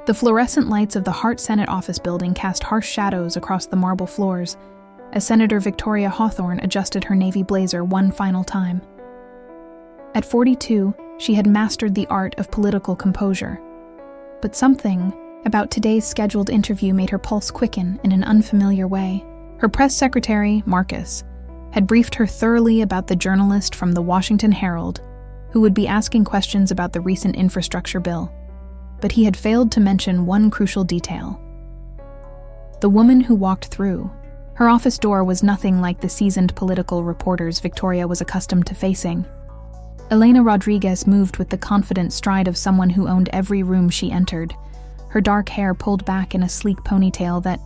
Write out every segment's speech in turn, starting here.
The fluorescent lights of the Hart Senate office building cast harsh shadows across the marble floors as Senator Victoria Hawthorne adjusted her navy blazer one final time. At 42, she had mastered the art of political composure. But something about today's scheduled interview made her pulse quicken in an unfamiliar way. Her press secretary, Marcus, had briefed her thoroughly about the journalist from the Washington Herald who would be asking questions about the recent infrastructure bill. But he had failed to mention one crucial detail. The woman who walked through. Her office door was nothing like the seasoned political reporters Victoria was accustomed to facing. Elena Rodriguez moved with the confident stride of someone who owned every room she entered, her dark hair pulled back in a sleek ponytail that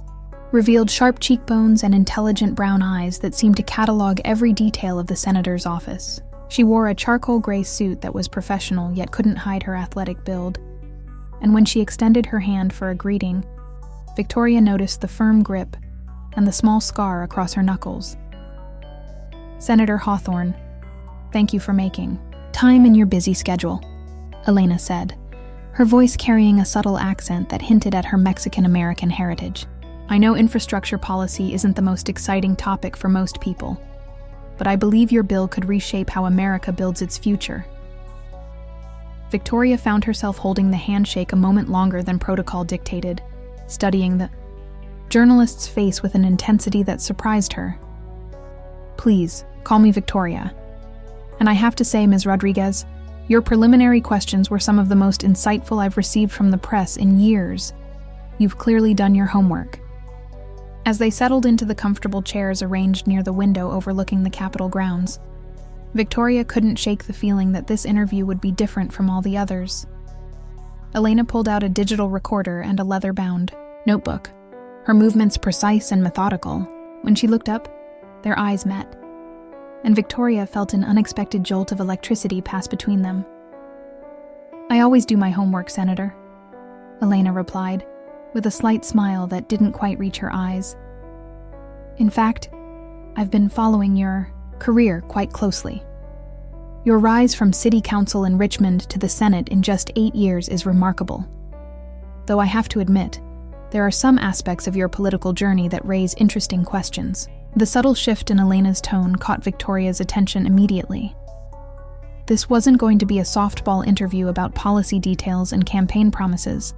revealed sharp cheekbones and intelligent brown eyes that seemed to catalog every detail of the senator's office. She wore a charcoal gray suit that was professional yet couldn't hide her athletic build. And when she extended her hand for a greeting, Victoria noticed the firm grip and the small scar across her knuckles. "Senator Hawthorne, thank you for making time in your busy schedule," Elena said, her voice carrying a subtle accent that hinted at her Mexican-American heritage. "I know infrastructure policy isn't the most exciting topic for most people, but I believe your bill could reshape how America builds its future." Victoria found herself holding the handshake a moment longer than protocol dictated, studying the journalist's face with an intensity that surprised her. "Please, call me Victoria. And I have to say, Ms. Rodriguez, your preliminary questions were some of the most insightful I've received from the press in years. You've clearly done your homework." As they settled into the comfortable chairs arranged near the window overlooking the Capitol grounds, Victoria couldn't shake the feeling that this interview would be different from all the others. Elena pulled out a digital recorder and a leather-bound notebook, her movements precise and methodical. When she looked up, their eyes met, and Victoria felt an unexpected jolt of electricity pass between them. "I always do my homework, Senator," Elena replied, with a slight smile that didn't quite reach her eyes. "In fact, I've been following your career quite closely. Your rise from city council in Richmond to the Senate in just 8 years is remarkable. Though I have to admit, there are some aspects of your political journey that raise interesting questions." The subtle shift in Elena's tone caught Victoria's attention immediately. This wasn't going to be a softball interview about policy details and campaign promises.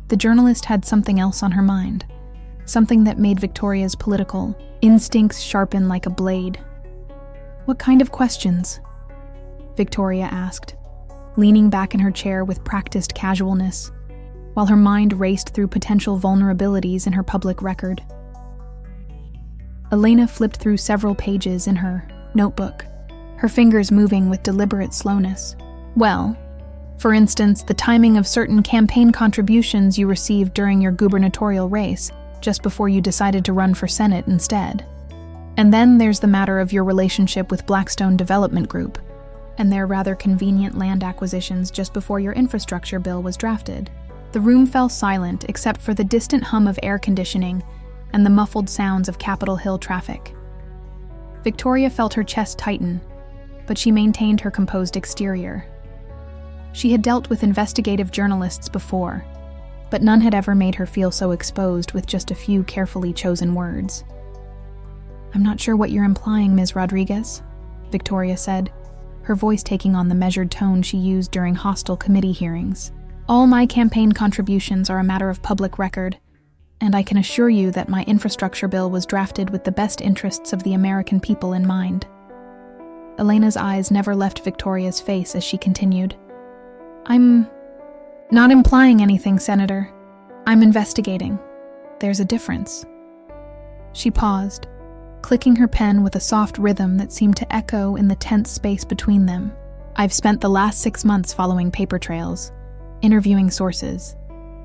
The journalist had something else on her mind, something that made Victoria's political instincts sharpen like a blade. "What kind of questions?" Victoria asked, leaning back in her chair with practiced casualness, while her mind raced through potential vulnerabilities in her public record. Elena flipped through several pages in her notebook, her fingers moving with deliberate slowness. "Well, for instance, the timing of certain campaign contributions you received during your gubernatorial race, just before you decided to run for Senate instead. And then there's the matter of your relationship with Blackstone Development Group, and their rather convenient land acquisitions just before your infrastructure bill was drafted." The room fell silent except for the distant hum of air conditioning and the muffled sounds of Capitol Hill traffic. Victoria felt her chest tighten, but she maintained her composed exterior. She had dealt with investigative journalists before, but none had ever made her feel so exposed with just a few carefully chosen words. "I'm not sure what you're implying, Ms. Rodriguez," Victoria said, her voice taking on the measured tone she used during hostile committee hearings. "All my campaign contributions are a matter of public record, and I can assure you that my infrastructure bill was drafted with the best interests of the American people in mind." Elena's eyes never left Victoria's face as she continued. "I'm not implying anything, Senator. I'm investigating. There's a difference." She paused, clicking her pen with a soft rhythm that seemed to echo in the tense space between them. "I've spent the last 6 months following paper trails, interviewing sources,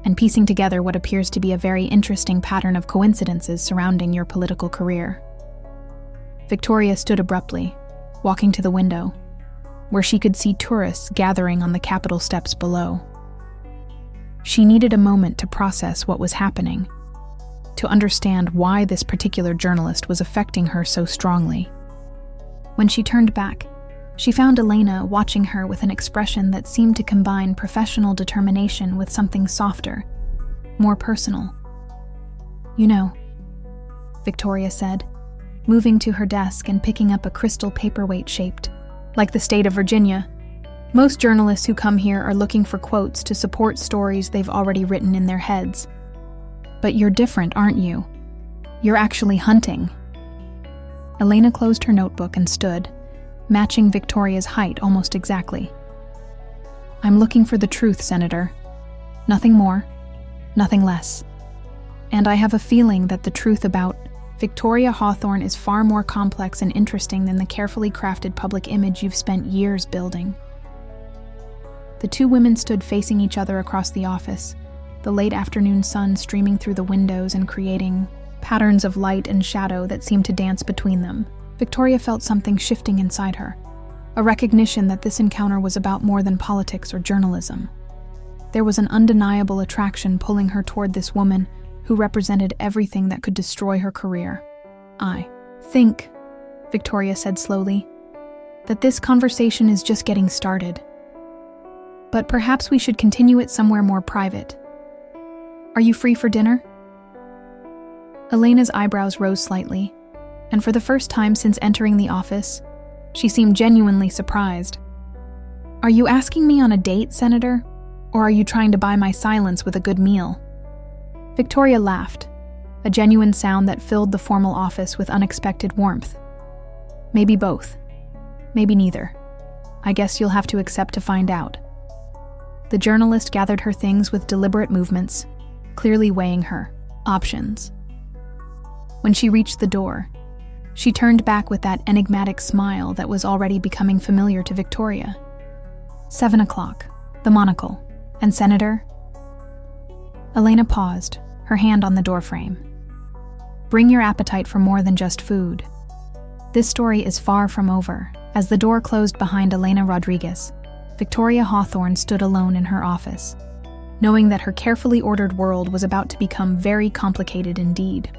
and piecing together what appears to be a very interesting pattern of coincidences surrounding your political career." Victoria stood abruptly, walking to the window, where she could see tourists gathering on the Capitol steps below. She needed a moment to process what was happening, to understand why this particular journalist was affecting her so strongly. When she turned back, she found Elena watching her with an expression that seemed to combine professional determination with something softer, more personal. You know, Victoria said, moving to her desk and picking up a crystal paperweight shaped like the state of Virginia. Most journalists who come here are looking for quotes to support stories they've already written in their heads. But you're different, aren't you? You're actually hunting. Elena closed her notebook and stood, matching Victoria's height almost exactly. I'm looking for the truth, Senator. Nothing more, nothing less. And I have a feeling that the truth about Victoria Hawthorne is far more complex and interesting than the carefully crafted public image you've spent years building. The two women stood facing each other across the office, the late afternoon sun streaming through the windows and creating patterns of light and shadow that seemed to dance between them. Victoria felt something shifting inside her, a recognition that this encounter was about more than politics or journalism. There was an undeniable attraction pulling her toward this woman who represented everything that could destroy her career. I think, Victoria said slowly, that this conversation is just getting started. But perhaps we should continue it somewhere more private. Are you free for dinner? Elena's eyebrows rose slightly, and for the first time since entering the office, she seemed genuinely surprised. Are you asking me on a date, Senator? Or are you trying to buy my silence with a good meal? Victoria laughed, a genuine sound that filled the formal office with unexpected warmth. Maybe both. Maybe neither. I guess you'll have to accept to find out. The journalist gathered her things with deliberate movements, clearly weighing her options. When she reached the door, she turned back with that enigmatic smile that was already becoming familiar to Victoria. 7 o'clock, the monocle, and Senator? Elena paused, her hand on the doorframe. Bring your appetite for more than just food. This story is far from over. As the door closed behind Elena Rodriguez, Victoria Hawthorne stood alone in her office, knowing that her carefully ordered world was about to become very complicated indeed.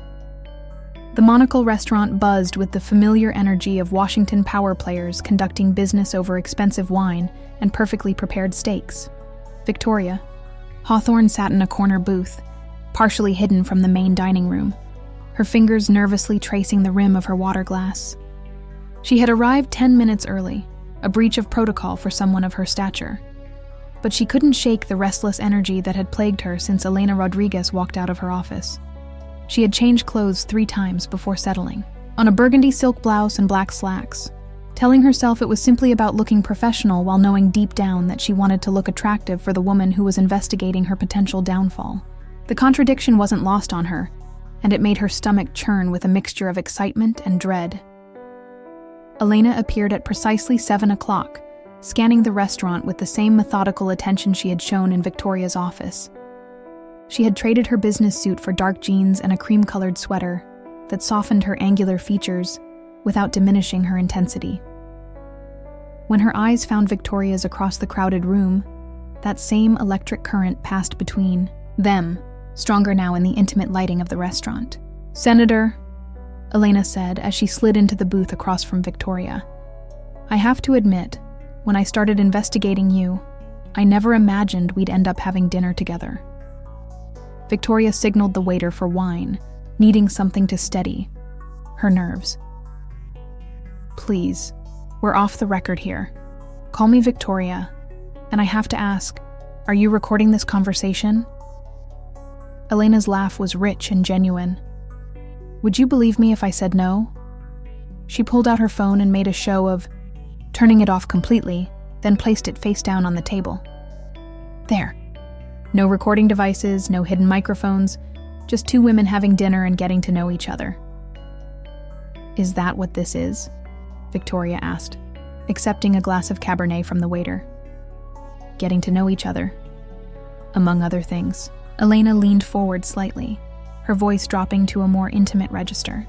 The Monocle restaurant buzzed with the familiar energy of Washington power players conducting business over expensive wine and perfectly prepared steaks. Victoria Hawthorne sat in a corner booth, partially hidden from the main dining room, her fingers nervously tracing the rim of her water glass. She had arrived 10 minutes early, a breach of protocol for someone of her stature. But she couldn't shake the restless energy that had plagued her since Elena Rodriguez walked out of her office. She had changed clothes 3 times before settling, on a burgundy silk blouse and black slacks, telling herself it was simply about looking professional while knowing deep down that she wanted to look attractive for the woman who was investigating her potential downfall. The contradiction wasn't lost on her, and it made her stomach churn with a mixture of excitement and dread. Elena appeared at precisely 7 o'clock, scanning the restaurant with the same methodical attention she had shown in Victoria's office. She had traded her business suit for dark jeans and a cream-colored sweater that softened her angular features without diminishing her intensity. When her eyes found Victoria's across the crowded room, that same electric current passed between them, stronger now in the intimate lighting of the restaurant. Senator, Elena said as she slid into the booth across from Victoria, I have to admit, when I started investigating you, I never imagined we'd end up having dinner together. Victoria signaled the waiter for wine, needing something to steady her nerves. Please, we're off the record here. Call me Victoria, and I have to ask, are you recording this conversation? Elena's laugh was rich and genuine. Would you believe me if I said no? She pulled out her phone and made a show of turning it off completely, then placed it face down on the table. There. No recording devices, no hidden microphones, just 2 women having dinner and getting to know each other. Is that what this is? Victoria asked, accepting a glass of Cabernet from the waiter. Getting to know each other. Among other things. Elena leaned forward slightly, her voice dropping to a more intimate register.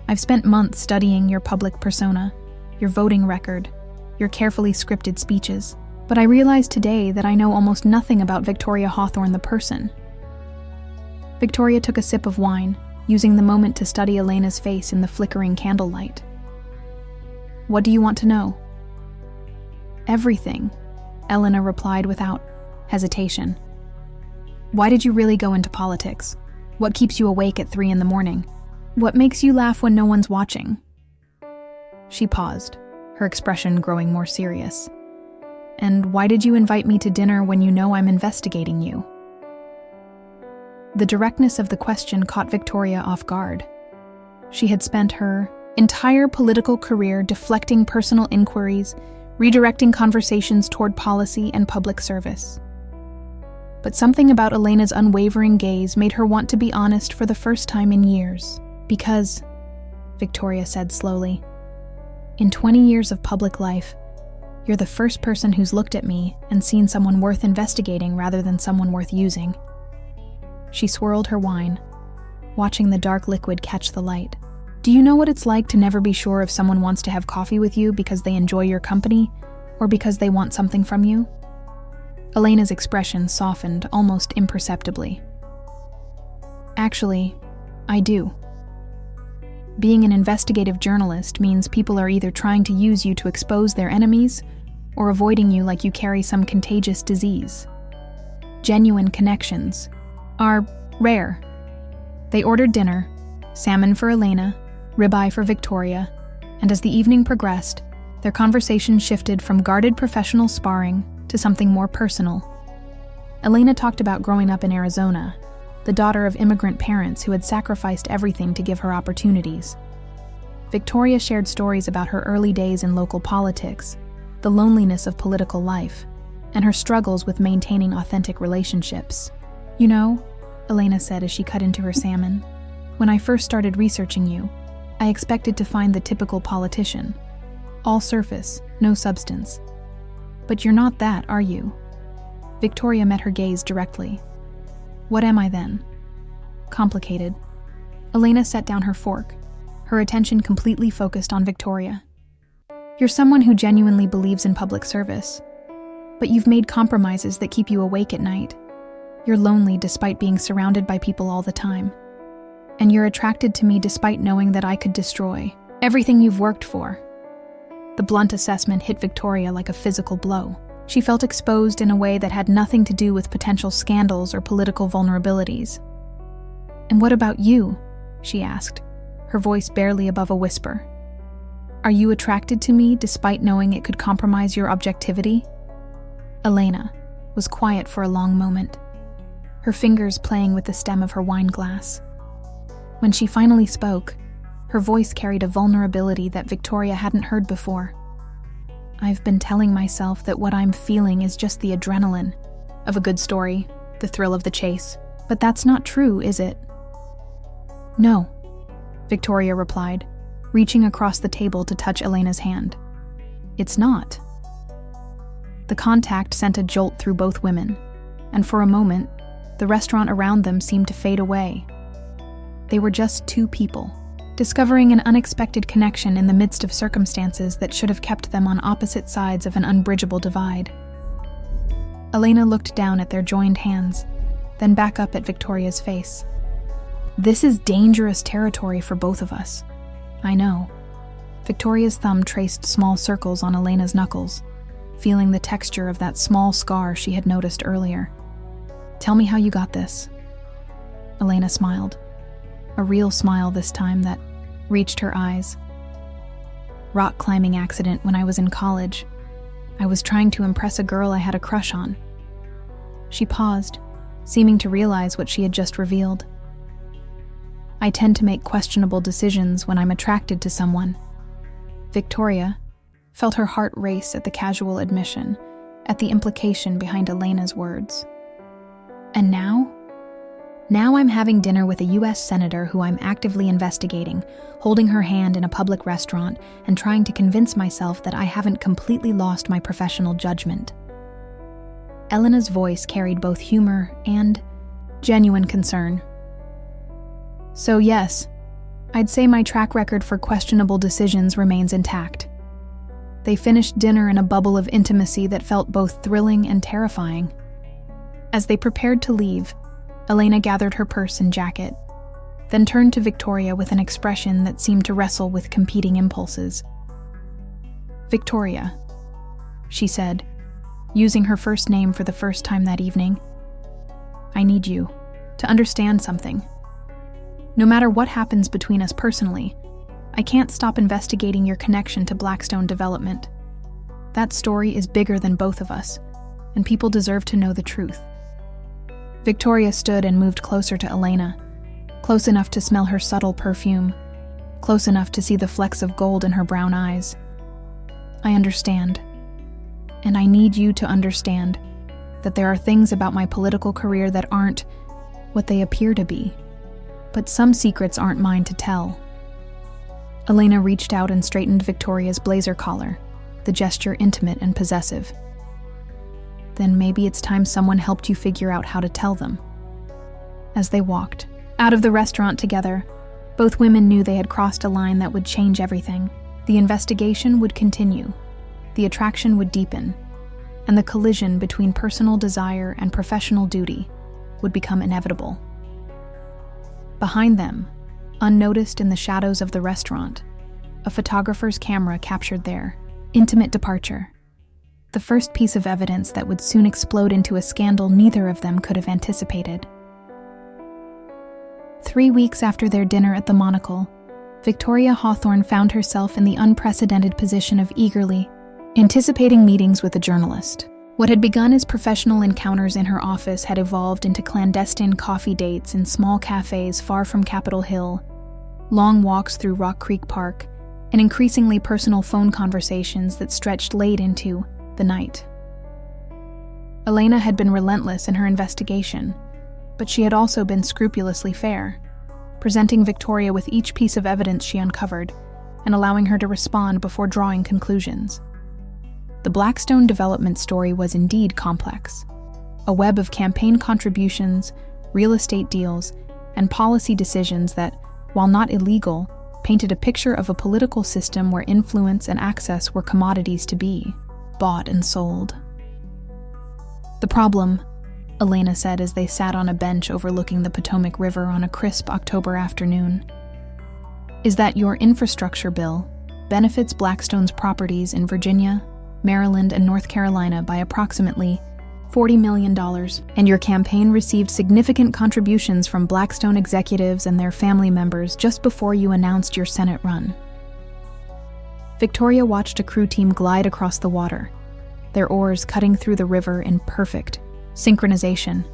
I've spent months studying your public persona, your voting record, your carefully scripted speeches, but I realized today that I know almost nothing about Victoria Hawthorne the person. Victoria took a sip of wine, using the moment to study Elena's face in the flickering candlelight. What do you want to know? Everything, Elena replied without hesitation. Why did you really go into politics? What keeps you awake at 3 in the morning? What makes you laugh when no one's watching?" She paused, her expression growing more serious. "And why did you invite me to dinner when you know I'm investigating you?" The directness of the question caught Victoria off guard. She had spent her entire political career deflecting personal inquiries, redirecting conversations toward policy and public service. But something about Elena's unwavering gaze made her want to be honest for the first time in years. "Because," Victoria said slowly, "in 20 years of public life, you're the first person who's looked at me and seen someone worth investigating rather than someone worth using." She swirled her wine, watching the dark liquid catch the light. "Do you know what it's like to never be sure if someone wants to have coffee with you because they enjoy your company or because they want something from you?" Elena's expression softened almost imperceptibly. "Actually, I do. Being an investigative journalist means people are either trying to use you to expose their enemies or avoiding you like you carry some contagious disease. Genuine connections are rare." They ordered dinner, salmon for Elena, ribeye for Victoria, and as the evening progressed, their conversation shifted from guarded professional sparring to something more personal. Elena talked about growing up in Arizona, the daughter of immigrant parents who had sacrificed everything to give her opportunities. Victoria shared stories about her early days in local politics, the loneliness of political life, and her struggles with maintaining authentic relationships. "You know," Elena said as she cut into her salmon, "when I first started researching you, I expected to find the typical politician. All surface, no substance. But you're not that, are you?" Victoria met her gaze directly. "What am I then?" "Complicated." Elena set down her fork, her attention completely focused on Victoria. "You're someone who genuinely believes in public service, but you've made compromises that keep you awake at night. You're lonely despite being surrounded by people all the time. And you're attracted to me despite knowing that I could destroy everything you've worked for." The blunt assessment hit Victoria like a physical blow. She felt exposed in a way that had nothing to do with potential scandals or political vulnerabilities. "And what about you?" she asked, her voice barely above a whisper. "Are you attracted to me despite knowing it could compromise your objectivity?" Elena was quiet for a long moment, her fingers playing with the stem of her wine glass. When she finally spoke, her voice carried a vulnerability that Victoria hadn't heard before. "I've been telling myself that what I'm feeling is just the adrenaline of a good story, the thrill of the chase. But that's not true, is it?" "No," Victoria replied, reaching across the table to touch Elena's hand. "It's not." The contact sent a jolt through both women, and for a moment, the restaurant around them seemed to fade away. They were just two people, discovering an unexpected connection in the midst of circumstances that should have kept them on opposite sides of an unbridgeable divide. Elena looked down at their joined hands, then back up at Victoria's face. "This is dangerous territory for both of us." "I know." Victoria's thumb traced small circles on Elena's knuckles, feeling the texture of that small scar she had noticed earlier. "Tell me how you got this." Elena smiled, a real smile this time that reached her eyes. "Rock climbing accident when I was in college. I was trying to impress a girl I had a crush on." She paused, seeming to realize what she had just revealed. "I tend to make questionable decisions when I'm attracted to someone." Victoria felt her heart race at the casual admission, at the implication behind Elena's words. "And now? Now I'm having dinner with a US senator who I'm actively investigating, holding her hand in a public restaurant and trying to convince myself that I haven't completely lost my professional judgment." Elena's voice carried both humor and genuine concern. "So yes, I'd say my track record for questionable decisions remains intact." They finished dinner in a bubble of intimacy that felt both thrilling and terrifying. As they prepared to leave, Elena gathered her purse and jacket, then turned to Victoria with an expression that seemed to wrestle with competing impulses. "Victoria," she said, using her first name for the first time that evening, I need you to understand something. No matter what happens between us personally, I can't stop investigating your connection to Blackstone Development. That story is bigger than both of us, and people deserve to know the truth. Victoria stood and moved closer to Elena, close enough to smell her subtle perfume, close enough to see the flecks of gold in her brown eyes. I understand, and I need you to understand that there are things about my political career that aren't what they appear to be, but some secrets aren't mine to tell. Elena reached out and straightened Victoria's blazer collar, the gesture intimate and possessive. Then maybe it's time someone helped you figure out how to tell them. As they walked out of the restaurant together, both women knew they had crossed a line that would change everything. The investigation would continue, the attraction would deepen, and the collision between personal desire and professional duty would become inevitable. Behind them, unnoticed in the shadows of the restaurant, a photographer's camera captured their intimate departure, the first piece of evidence that would soon explode into a scandal neither of them could have anticipated. 3 weeks after their dinner at the Monocle, Victoria Hawthorne found herself in the unprecedented position of eagerly anticipating meetings with a journalist. What had begun as professional encounters in her office had evolved into clandestine coffee dates in small cafes far from Capitol Hill, long walks through Rock Creek Park, and increasingly personal phone conversations that stretched late into the night. Elena had been relentless in her investigation, but she had also been scrupulously fair, presenting Victoria with each piece of evidence she uncovered and allowing her to respond before drawing conclusions. The Blackstone Development story was indeed complex, a web of campaign contributions, real estate deals, and policy decisions that, while not illegal, painted a picture of a political system where influence and access were commodities to be bought and sold. "The problem," Elena said as they sat on a bench overlooking the Potomac River on a crisp October afternoon, "is that your infrastructure bill benefits Blackstone's properties in Virginia, Maryland, and North Carolina by approximately $40 million, and your campaign received significant contributions from Blackstone executives and their family members just before you announced your Senate run." Victoria watched a crew team glide across the water, their oars cutting through the river in perfect synchronization.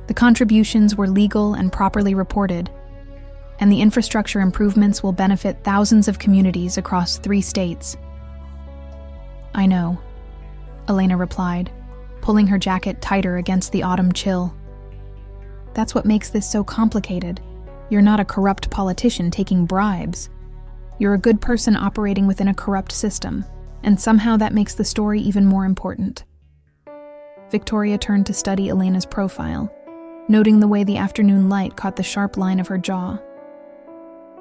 The contributions were legal and properly reported, and the infrastructure improvements will benefit thousands of communities across 3 states. "I know," Elena replied, pulling her jacket tighter against the autumn chill. "That's what makes this so complicated. You're not a corrupt politician taking bribes. You're a good person operating within a corrupt system, and somehow that makes the story even more important." Victoria turned to study Elena's profile, noting the way the afternoon light caught the sharp line of her jaw.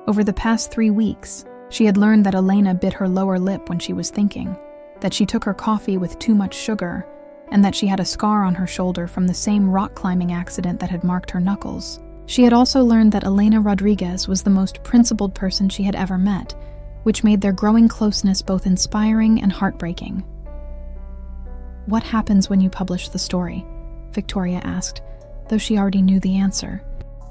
Over the past 3 weeks, she had learned that Elena bit her lower lip when she was thinking, that she took her coffee with too much sugar, and that she had a scar on her shoulder from the same rock climbing accident that had marked her knuckles. She had also learned that Elena Rodriguez was the most principled person she had ever met, which made their growing closeness both inspiring and heartbreaking. "What happens when you publish the story?" Victoria asked, though she already knew the answer.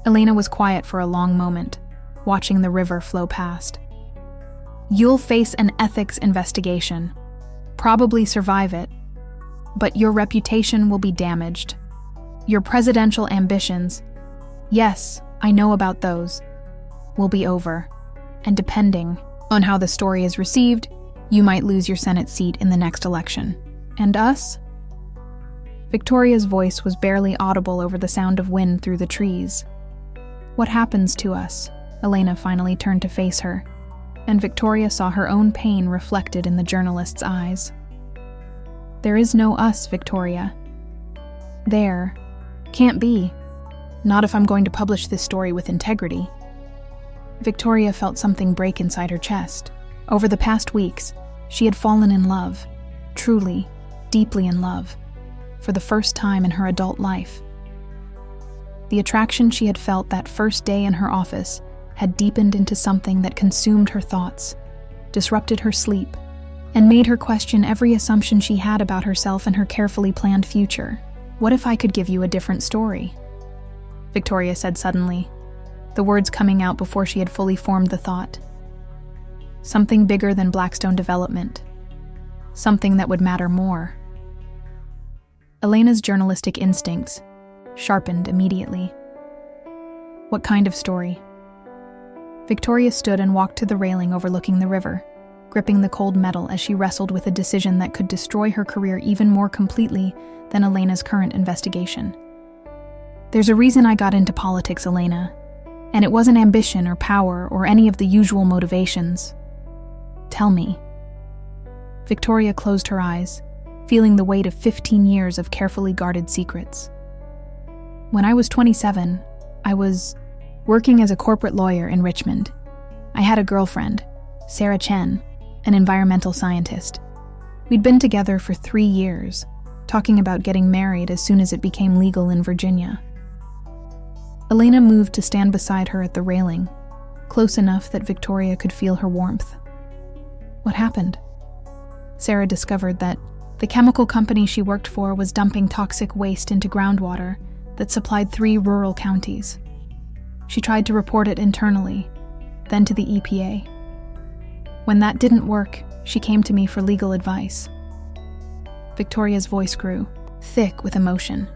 Elena was quiet for a long moment, watching the river flow past. "You'll face an ethics investigation. Probably survive it, but your reputation will be damaged. Your presidential ambitions, yes, I know about those, will be over, and depending on how the story is received, you might lose your Senate seat in the next election. And us?" Victoria's voice was barely audible over the sound of wind through the trees. "What happens to us?" Elena finally turned to face her, and Victoria saw her own pain reflected in the journalist's eyes. "There is no us, Victoria. There can't be. Not if I'm going to publish this story with integrity." Victoria felt something break inside her chest. Over the past weeks, she had fallen in love, truly, deeply in love, for the first time in her adult life. The attraction she had felt that first day in her office had deepened into something that consumed her thoughts, disrupted her sleep, and made her question every assumption she had about herself and her carefully planned future. What if I could give you a different story? Victoria said suddenly, the words coming out before she had fully formed the thought. Something bigger than Blackstone development. Something that would matter more. Elena's journalistic instincts sharpened immediately. What kind of story? Victoria stood and walked to the railing overlooking the river, gripping the cold metal as she wrestled with a decision that could destroy her career even more completely than Elena's current investigation. There's a reason I got into politics, Elena, and it wasn't ambition or power or any of the usual motivations. Tell me. Victoria closed her eyes, feeling the weight of 15 years of carefully guarded secrets. When I was 27, I was working as a corporate lawyer in Richmond. I had a girlfriend, Sarah Chen, an environmental scientist. We'd been together for 3 years, talking about getting married as soon as it became legal in Virginia. Elena moved to stand beside her at the railing, close enough that Victoria could feel her warmth. What happened? Sarah discovered that the chemical company she worked for was dumping toxic waste into groundwater that supplied 3 rural counties. She tried to report it internally, then to the EPA. When that didn't work, she came to me for legal advice. Victoria's voice grew, thick with emotion.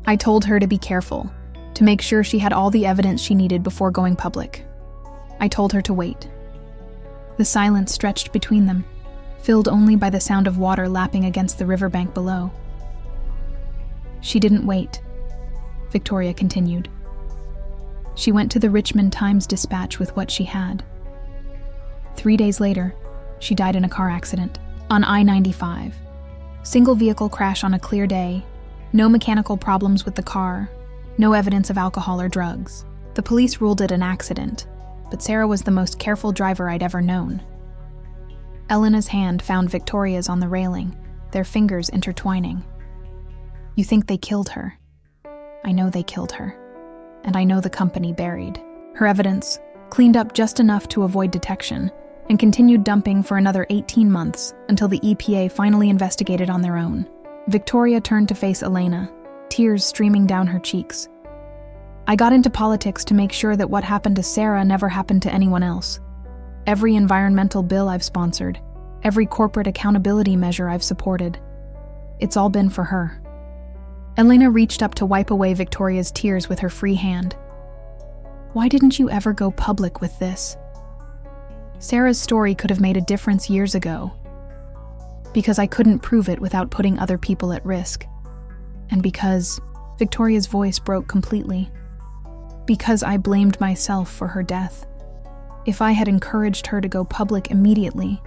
I told her to be careful, to make sure she had all the evidence she needed before going public. I told her to wait. The silence stretched between them, filled only by the sound of water lapping against the riverbank below. She didn't wait, Victoria continued. She went to the Richmond Times-Dispatch with what she had. 3 days later, she died in a car accident on I-95. Single vehicle crash on a clear day, no mechanical problems with the car, no evidence of alcohol or drugs. The police ruled it an accident, but Sarah was the most careful driver I'd ever known. Elena's hand found Victoria's on the railing, their fingers intertwining. You think they killed her? I know they killed her. And I know the company buried her evidence, cleaned up just enough to avoid detection, and continued dumping for another 18 months until the EPA finally investigated on their own. Victoria turned to face Elena, tears streaming down her cheeks. I got into politics to make sure that what happened to Sarah never happened to anyone else. Every environmental bill I've sponsored, every corporate accountability measure I've supported, it's all been for her. Elena reached up to wipe away Victoria's tears with her free hand. Why didn't you ever go public with this? Sarah's story could have made a difference years ago. Because I couldn't prove it without putting other people at risk. And because Victoria's voice broke completely. Because I blamed myself for her death. If I had encouraged her to go public immediately,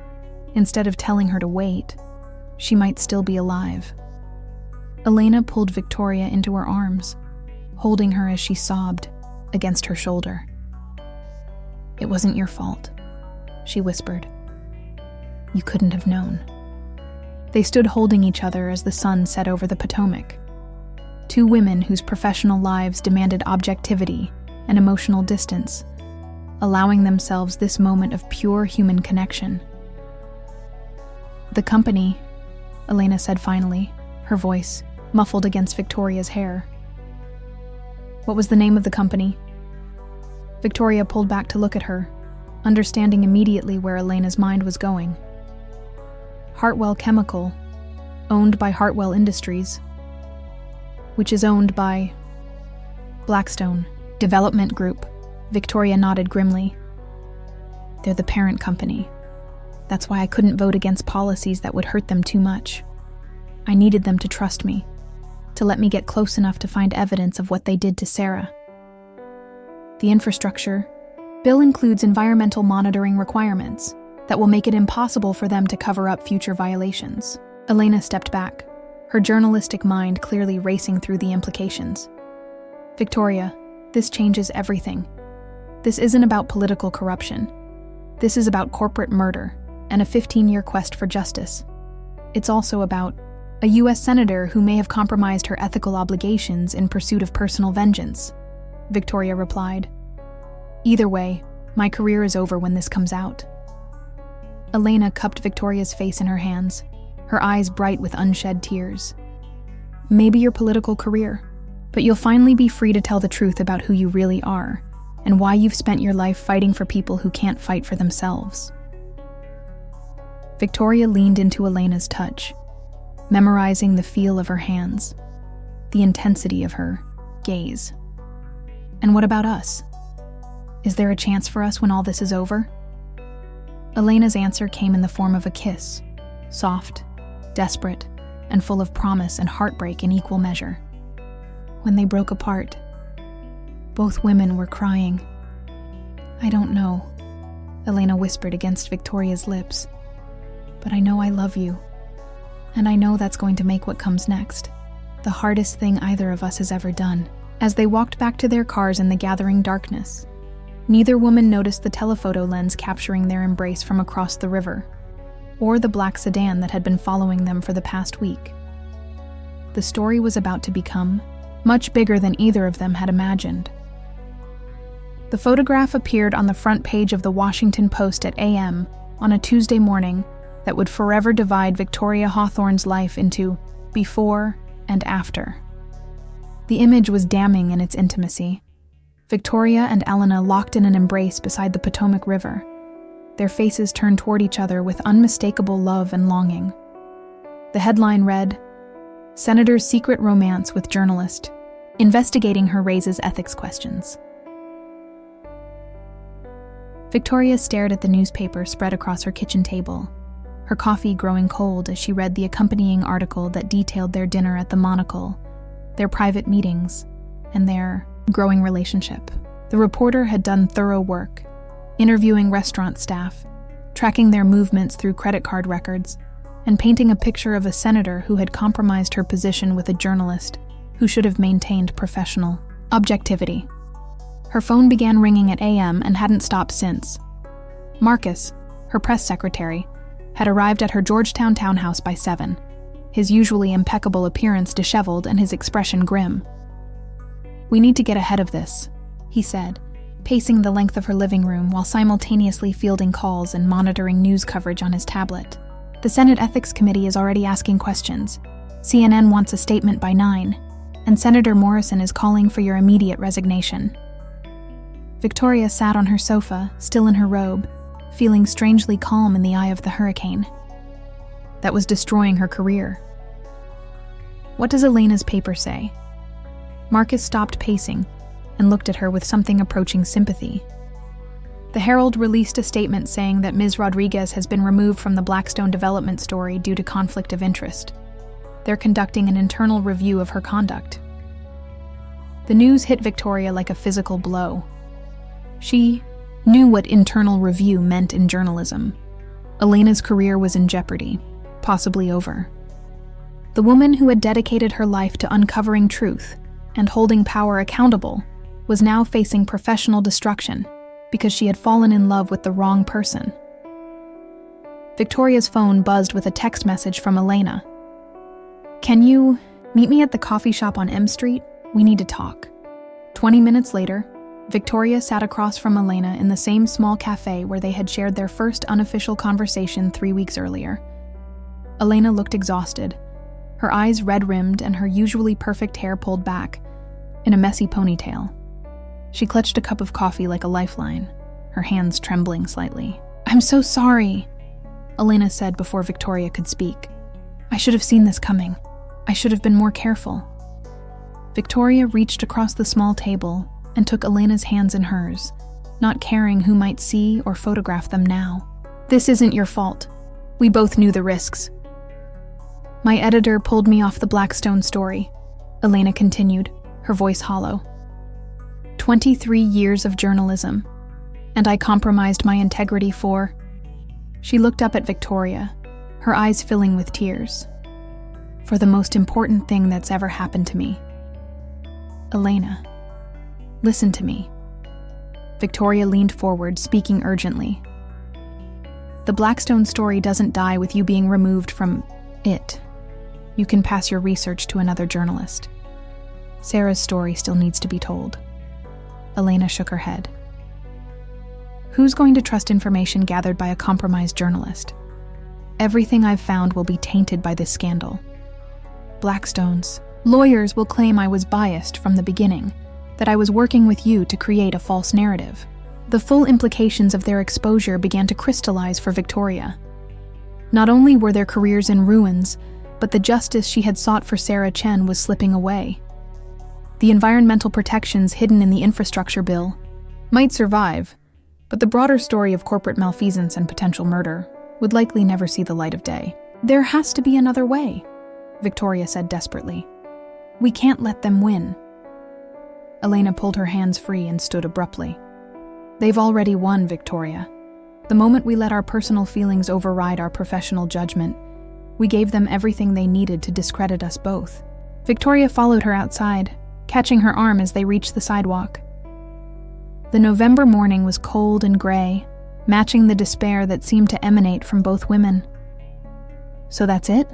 instead of telling her to wait, she might still be alive. Elena pulled Victoria into her arms, holding her as she sobbed against her shoulder. It wasn't your fault, she whispered. You couldn't have known. They stood holding each other as the sun set over the Potomac. 2 women whose professional lives demanded objectivity and emotional distance, allowing themselves this moment of pure human connection. The company, Elena said finally, her voice muffled against Victoria's hair. What was the name of the company? Victoria pulled back to look at her, understanding immediately where Elena's mind was going. Hartwell Chemical, owned by Hartwell Industries, which is owned by Blackstone Development Group. Victoria nodded grimly. They're the parent company. That's why I couldn't vote against policies that would hurt them too much. I needed them to trust me, to let me get close enough to find evidence of what they did to Sarah. The infrastructure bill includes environmental monitoring requirements that will make it impossible for them to cover up future violations. Elena stepped back, her journalistic mind clearly racing through the implications. Victoria, this changes everything. This isn't about political corruption. This is about corporate murder and a 15-year quest for justice. It's also about a U.S. senator who may have compromised her ethical obligations in pursuit of personal vengeance, Victoria replied. Either way, my career is over when this comes out. Elena cupped Victoria's face in her hands, her eyes bright with unshed tears. maybe your political career. But you'll finally be free to tell the truth about who you really are and why you've spent your life fighting for people who can't fight for themselves. Victoria leaned into Elena's touch, memorizing the feel of her hands, the intensity of her gaze. And what about us? Is there a chance for us when all this is over? Elena's answer came in the form of a kiss, soft, desperate, and full of promise and heartbreak in equal measure. When they broke apart, both women were crying. "I don't know," Elena whispered against Victoria's lips, "but I know I love you, and I know that's going to make what comes next the hardest thing either of us has ever done." As they walked back to their cars in the gathering darkness, neither woman noticed the telephoto lens capturing their embrace from across the river, or the black sedan that had been following them for the past week. The story was about to become much bigger than either of them had imagined. The photograph appeared on the front page of the Washington Post at a.m. on a Tuesday morning that would forever divide Victoria Hawthorne's life into before and after. The image was damning in its intimacy. Victoria and Elena locked in an embrace beside the Potomac River, their faces turned toward each other with unmistakable love and longing. The headline read, "Senator's Secret Romance with Journalist. Investigating her raises ethics questions." Victoria stared at the newspaper spread across her kitchen table, her coffee growing cold as she read the accompanying article that detailed their dinner at the Monocle, their private meetings, and their growing relationship. The reporter had done thorough work, interviewing restaurant staff, tracking their movements through credit card records, and painting a picture of a senator who had compromised her position with a journalist who should have maintained professional objectivity. Her phone began ringing at a.m. and hadn't stopped since. Marcus, her press secretary, had arrived at her Georgetown townhouse by 7, his usually impeccable appearance disheveled and his expression grim. "We need to get ahead of this," he said, pacing the length of her living room while simultaneously fielding calls and monitoring news coverage on his tablet. "The Senate Ethics Committee is already asking questions. CNN wants a statement by 9, and Senator Morrison is calling for your immediate resignation." Victoria sat on her sofa, still in her robe, feeling strangely calm in the eye of the hurricane that was destroying her career. "What does Elena's paper say?" Marcus stopped pacing and looked at her with something approaching sympathy. "The Herald released a statement saying that Ms. Rodriguez has been removed from the Blackstone development story due to conflict of interest. They're conducting an internal review of her conduct." The news hit Victoria like a physical blow. She knew what internal review meant in journalism. Elena's career was in jeopardy, possibly over. The woman who had dedicated her life to uncovering truth and holding power accountable was now facing professional destruction because she had fallen in love with the wrong person. Victoria's phone buzzed with a text message from Elena. "Can you meet me at the coffee shop on M Street? We need to talk." 20 minutes later, Victoria sat across from Elena in the same small cafe where they had shared their first unofficial conversation 3 weeks earlier. Elena looked exhausted, her eyes red-rimmed and her usually perfect hair pulled back in a messy ponytail. She clutched a cup of coffee like a lifeline, her hands trembling slightly. "I'm so sorry," Elena said before Victoria could speak. "I should have seen this coming. I should have been more careful." Victoria reached across the small table and took Elena's hands in hers, not caring who might see or photograph them now. "This isn't your fault. We both knew the risks. My editor pulled me off the Blackstone story," Elena continued, her voice hollow. 23 years of journalism, and I compromised my integrity for..." She looked up at Victoria, her eyes filling with tears. "For the most important thing that's ever happened to me. Elena, listen to me." Victoria leaned forward, speaking urgently. "The Blackstone story doesn't die with you being removed from it. You can pass your research to another journalist. Sarah's story still needs to be told." Elena shook her head. "Who's going to trust information gathered by a compromised journalist? Everything I've found will be tainted by this scandal. Blackstone's Lawyers will claim I was biased from the beginning, that I was working with you to create a false narrative. The full implications of their exposure began to crystallize for Victoria. Not only were their careers in ruins, but the justice she had sought for Sarah Chen was slipping away. The environmental protections hidden in the infrastructure bill might survive, but the broader story of corporate malfeasance and potential murder would likely never see the light of day. There has to be another way, Victoria said desperately. We can't let them win. Elena pulled her hands free and stood abruptly. They've already won, Victoria. The moment we let our personal feelings override our professional judgment, we gave them everything they needed to discredit us both. Victoria followed her outside, catching her arm as they reached the sidewalk. The November morning was cold and gray, matching the despair that seemed to emanate from both women. So that's it?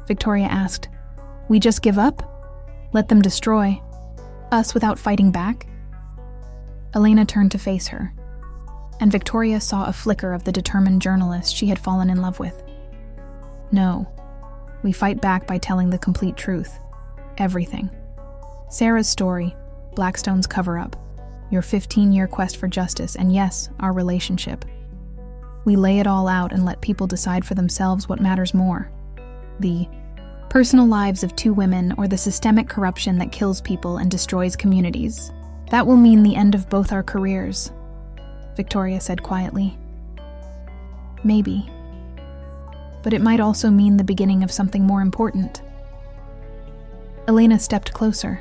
Victoria asked. We just give up? Let them destroy us without fighting back? Elena turned to face her, and Victoria saw a flicker of the determined journalist she had fallen in love with. No, we fight back by telling the complete truth. Everything. Sarah's story, Blackstone's cover-up, your 15-year quest for justice, and yes, our relationship. We lay it all out and let people decide for themselves what matters more. The personal lives of two women or the systemic corruption that kills people and destroys communities. That will mean the end of both our careers, Victoria said quietly. Maybe. But it might also mean the beginning of something more important. Elena stepped closer,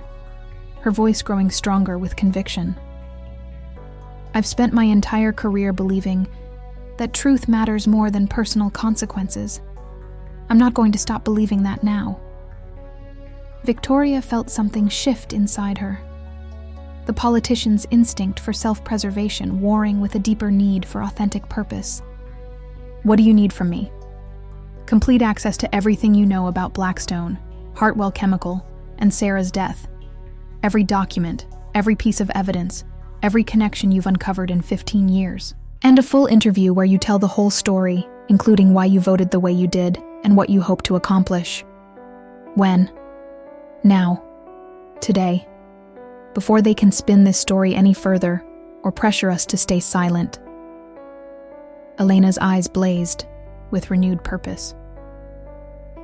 her voice growing stronger with conviction. I've spent my entire career believing that truth matters more than personal consequences. I'm not going to stop believing that now. Victoria felt something shift inside her. The politician's instinct for self-preservation warring with a deeper need for authentic purpose. What do you need from me? Complete access to everything you know about Blackstone, Hartwell Chemical, and Sarah's death. Every document, every piece of evidence, every connection you've uncovered in 15 years. And a full interview where you tell the whole story, including why you voted the way you did and what you hope to accomplish. When? Now. Today. Before they can spin this story any further or pressure us to stay silent. Elena's eyes blazed with renewed purpose.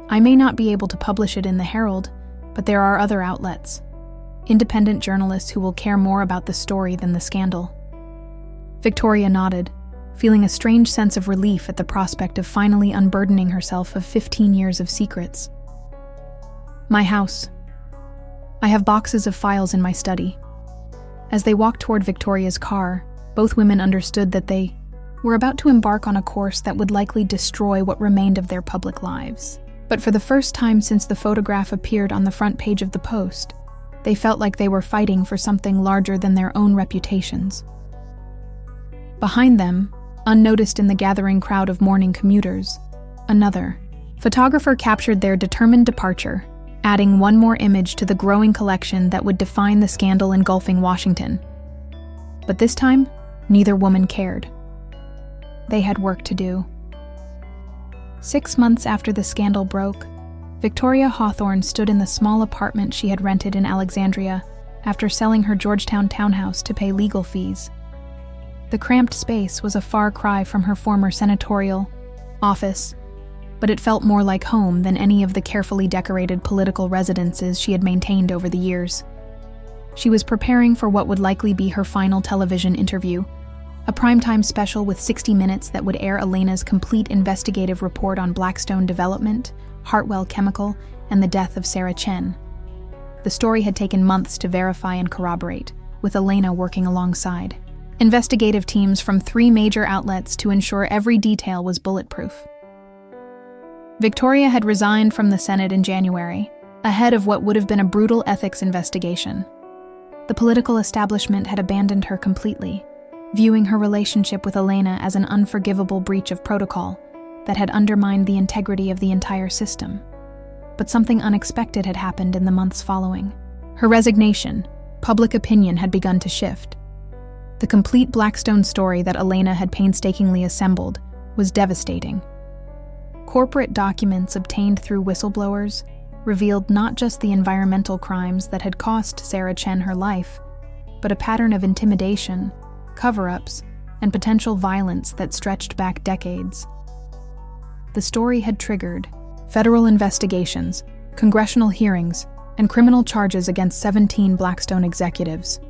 I may not be able to publish it in the Herald, but there are other outlets. Independent journalists who will care more about the story than the scandal. Victoria nodded, feeling a strange sense of relief at the prospect of finally unburdening herself of 15 years of secrets. My house. I have boxes of files in my study. As they walked toward Victoria's car, both women understood that they were about to embark on a course that would likely destroy what remained of their public lives. But for the first time since the photograph appeared on the front page of the Post, they felt like they were fighting for something larger than their own reputations. Behind them, unnoticed in the gathering crowd of morning commuters, another photographer captured their determined departure, adding one more image to the growing collection that would define the scandal engulfing Washington. But this time, neither woman cared. They had work to do. 6 months after the scandal broke, Victoria Hawthorne stood in the small apartment she had rented in Alexandria after selling her Georgetown townhouse to pay legal fees. The cramped space was a far cry from her former senatorial office, but it felt more like home than any of the carefully decorated political residences she had maintained over the years. She was preparing for what would likely be her final television interview, a primetime special with 60 minutes that would air Elena's complete investigative report on Blackstone development, Hartwell Chemical, and the death of Sarah Chen. The story had taken months to verify and corroborate, with Elena working alongside. Investigative teams from 3 major outlets to ensure every detail was bulletproof. Victoria had resigned from the Senate in January, ahead of what would have been a brutal ethics investigation. The political establishment had abandoned her completely, viewing her relationship with Elena as an unforgivable breach of protocol that had undermined the integrity of the entire system. But something unexpected had happened in the months following. Her resignation, public opinion had begun to shift. The complete Blackstone story that Elena had painstakingly assembled was devastating. Corporate documents obtained through whistleblowers revealed not just the environmental crimes that had cost Sarah Chen her life, but a pattern of intimidation, cover-ups, and potential violence that stretched back decades. The story had triggered federal investigations, congressional hearings, and criminal charges against 17 Blackstone executives.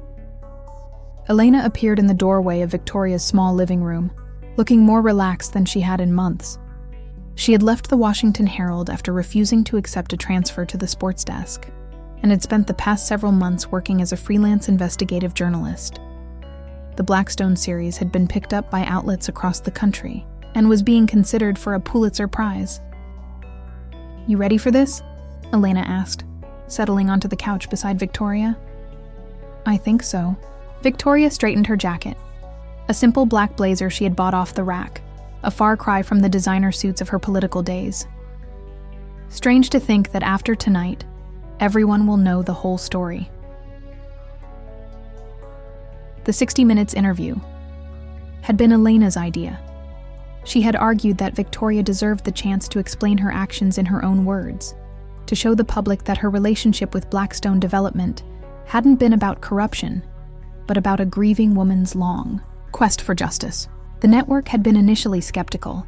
Elena appeared in the doorway of Victoria's small living room, looking more relaxed than she had in months. She had left the Washington Herald after refusing to accept a transfer to the sports desk, and had spent the past several months working as a freelance investigative journalist. The Blackstone series had been picked up by outlets across the country and was being considered for a Pulitzer Prize. "You ready for this?" Elena asked, settling onto the couch beside Victoria. "I think so." Victoria straightened her jacket, a simple black blazer she had bought off the rack, a far cry from the designer suits of her political days. Strange to think that after tonight, everyone will know the whole story. The 60 Minutes interview had been Elena's idea. She had argued that Victoria deserved the chance to explain her actions in her own words, to show the public that her relationship with Blackstone Development hadn't been about corruption, but about a grieving woman's long quest for justice. The network had been initially skeptical,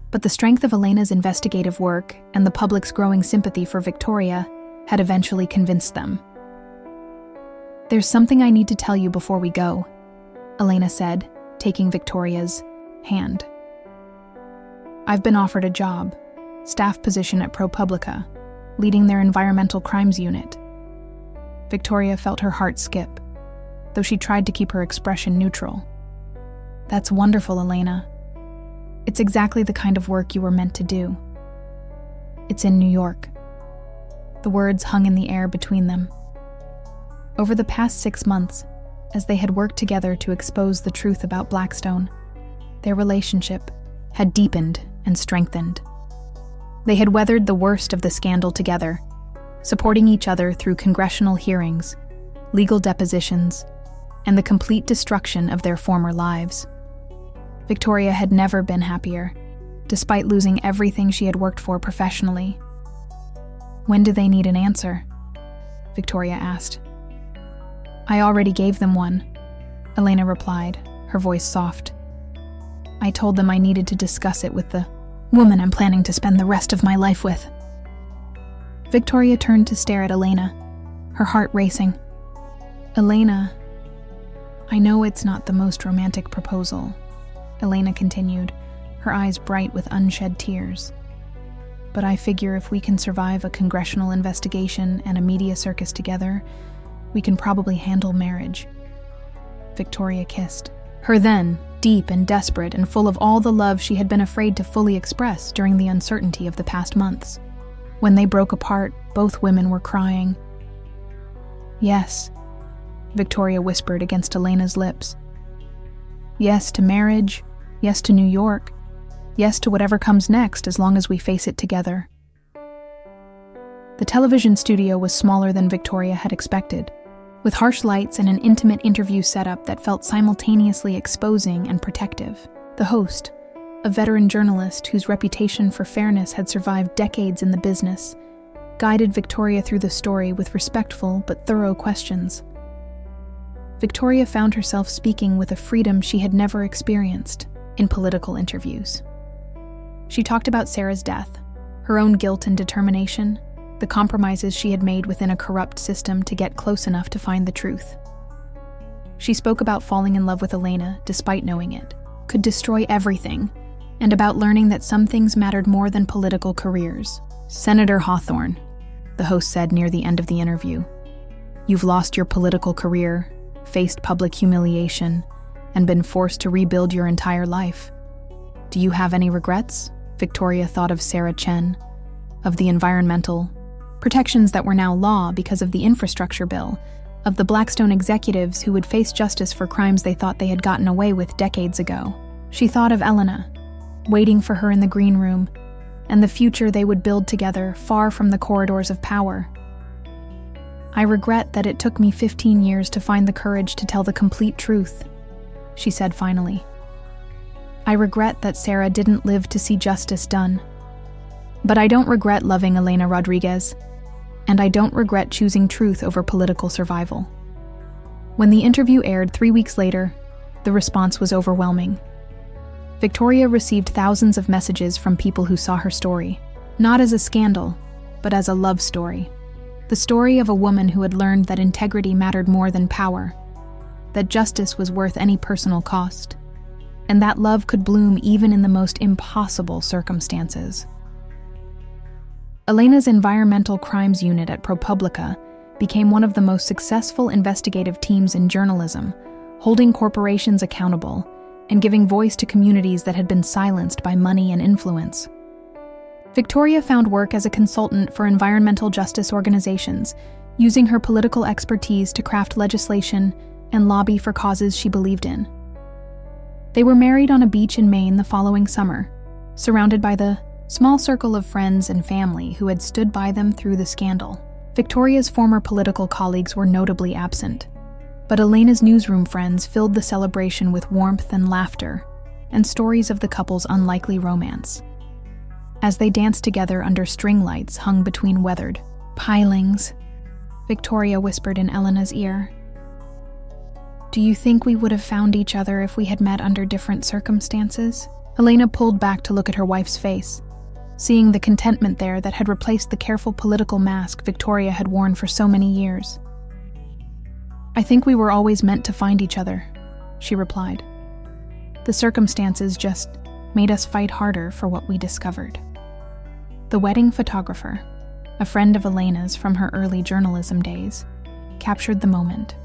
but the strength of Elena's investigative work and the public's growing sympathy for Victoria had eventually convinced them. "There's something I need to tell you before we go," Elena said, taking Victoria's hand. "I've been offered a job, staff position at ProPublica, leading their environmental crimes unit." Victoria felt her heart skip, though she tried to keep her expression neutral. "That's wonderful, Elena. It's exactly the kind of work you were meant to do. It's in New York." The words hung in the air between them. Over the past 6 months, as they had worked together to expose the truth about Blackstone, their relationship had deepened and strengthened. They had weathered the worst of the scandal together, supporting each other through congressional hearings, legal depositions, and the complete destruction of their former lives. Victoria had never been happier, despite losing everything she had worked for professionally. "When do they need an answer?" Victoria asked. "I already gave them one," Elena replied, her voice soft. "I told them I needed to discuss it with the woman I'm planning to spend the rest of my life with." Victoria turned to stare at Elena, her heart racing. "Elena, I know it's not the most romantic proposal," Elena continued, her eyes bright with unshed tears. "But I figure if we can survive a congressional investigation and a media circus together, we can probably handle marriage." Victoria kissed her then, deep and desperate and full of all the love she had been afraid to fully express during the uncertainty of the past months. When they broke apart, both women were crying. "Yes," Victoria whispered against Elena's lips. "Yes to marriage, yes to New York, yes to whatever comes next as long as we face it together." The television studio was smaller than Victoria had expected, with harsh lights and an intimate interview setup that felt simultaneously exposing and protective. The host, a veteran journalist whose reputation for fairness had survived decades in the business, guided Victoria through the story with respectful but thorough questions. Victoria found herself speaking with a freedom she had never experienced in political interviews. She talked about Sarah's death, her own guilt and determination, the compromises she had made within a corrupt system to get close enough to find the truth. She spoke about falling in love with Elena, despite knowing it could destroy everything, and about learning that some things mattered more than political careers. "Senator Hawthorne," the host said near the end of the interview, "you've lost your political career, faced public humiliation, and been forced to rebuild your entire life. Do you have any regrets?" Victoria thought of Sarah Chen, of the environmental protections that were now law because of the infrastructure bill, of the Blackstone executives who would face justice for crimes they thought they had gotten away with decades ago. She thought of Elena, waiting for her in the green room, and the future they would build together far from the corridors of power. "I regret that it took me 15 years to find the courage to tell the complete truth," she said finally. "I regret that Sarah didn't live to see justice done. But I don't regret loving Elena Rodriguez. and I don't regret choosing truth over political survival. When the interview aired 3 weeks later, the response was overwhelming. Victoria received thousands of messages from people who saw her story, not as a scandal, but as a love story. The story of a woman who had learned that integrity mattered more than power, that justice was worth any personal cost, and that love could bloom even in the most impossible circumstances. Elena's environmental crimes unit at ProPublica became one of the most successful investigative teams in journalism, holding corporations accountable and giving voice to communities that had been silenced by money and influence. Victoria found work as a consultant for environmental justice organizations, using her political expertise to craft legislation and lobby for causes she believed in. They were married on a beach in Maine the following summer, surrounded by the small circle of friends and family who had stood by them through the scandal. Victoria's former political colleagues were notably absent, but Elena's newsroom friends filled the celebration with warmth and laughter, and stories of the couple's unlikely romance. As they danced together under string lights hung between weathered pilings, Victoria whispered in Elena's ear, "Do you think we would have found each other if we had met under different circumstances?" Elena pulled back to look at her wife's face, seeing the contentment there that had replaced the careful political mask Victoria had worn for so many years. "I think we were always meant to find each other," she replied. "The circumstances just made us fight harder for what we discovered." The wedding photographer, a friend of Elena's from her early journalism days, captured the moment.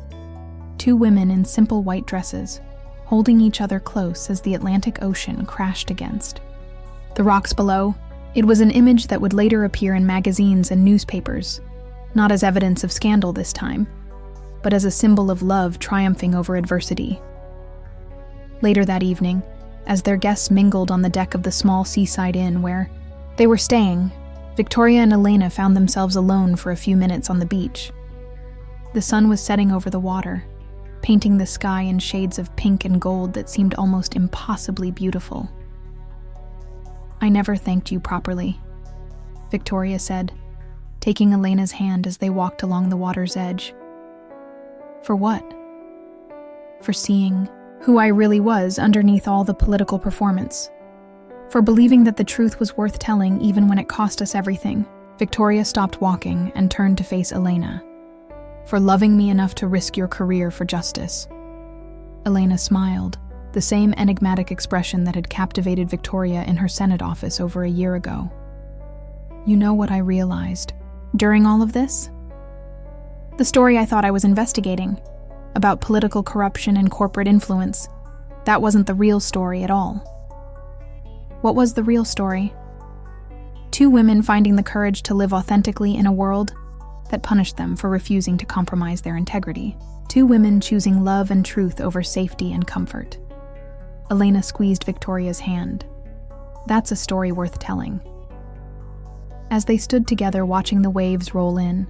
Two women in simple white dresses, holding each other close as the Atlantic Ocean crashed against the rocks below. It was an image that would later appear in magazines and newspapers, not as evidence of scandal this time, but as a symbol of love triumphing over adversity. Later that evening, as their guests mingled on the deck of the small seaside inn where they were staying, Victoria and Elena found themselves alone for a few minutes on the beach. The sun was setting over the water, painting the sky in shades of pink and gold that seemed almost impossibly beautiful. "I never thanked you properly," Victoria said, taking Elena's hand as they walked along the water's edge. "For what?" "For seeing who I really was underneath all the political performance. For believing that the truth was worth telling even when it cost us everything." Victoria stopped walking and turned to face Elena. "For loving me enough to risk your career for justice." Elena smiled, the same enigmatic expression that had captivated Victoria in her Senate office over a year ago. "You know what I realized during all of this? The story I thought I was investigating, about political corruption and corporate influence, that wasn't the real story at all." "What was the real story?" Two women finding the courage to live authentically in a world that punished them for refusing to compromise their integrity. Two women choosing love and truth over safety and comfort. Elena squeezed Victoria's hand. "That's a story worth telling." As they stood together watching the waves roll in,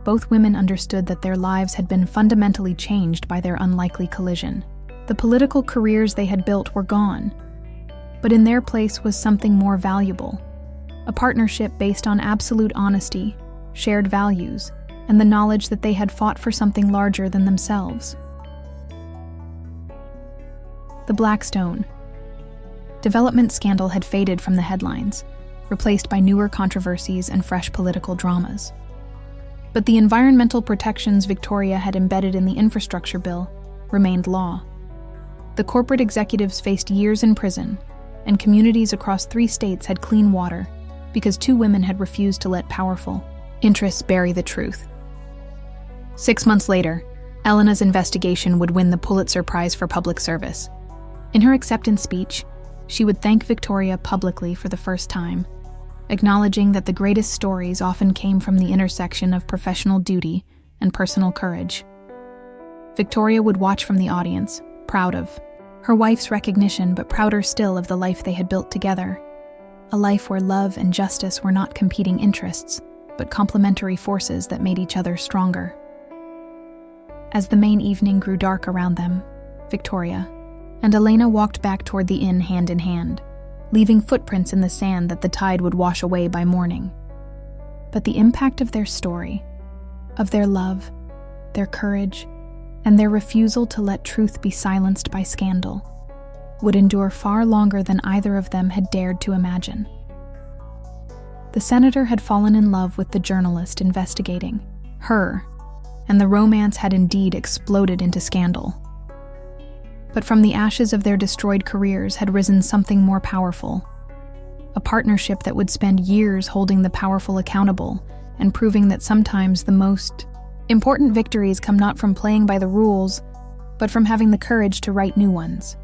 both women understood that their lives had been fundamentally changed by their unlikely collision. The political careers they had built were gone, but in their place was something more valuable, a partnership based on absolute honesty, shared values, and the knowledge that they had fought for something larger than themselves. The Blackstone development scandal had faded from the headlines, replaced by newer controversies and fresh political dramas. But the environmental protections Victoria had embedded in the infrastructure bill remained law. The corporate executives faced years in prison, and communities across 3 states had clean water because 2 women had refused to let powerful interests bury the truth. 6 months later, Elena's investigation would win the Pulitzer Prize for Public Service. In her acceptance speech, she would thank Victoria publicly for the first time, acknowledging that the greatest stories often came from the intersection of professional duty and personal courage. Victoria would watch from the audience, proud of her wife's recognition, but prouder still of the life they had built together. A life where love and justice were not competing interests, but complementary forces that made each other stronger. As the Maine evening grew dark around them, Victoria and Elena walked back toward the inn hand in hand, leaving footprints in the sand that the tide would wash away by morning. But the impact of their story, of their love, their courage, and their refusal to let truth be silenced by scandal, would endure far longer than either of them had dared to imagine. The senator had fallen in love with the journalist investigating her, and the romance had indeed exploded into scandal. But from the ashes of their destroyed careers had risen something more powerful, a partnership that would spend years holding the powerful accountable and proving that sometimes the most important victories come not from playing by the rules, but from having the courage to write new ones.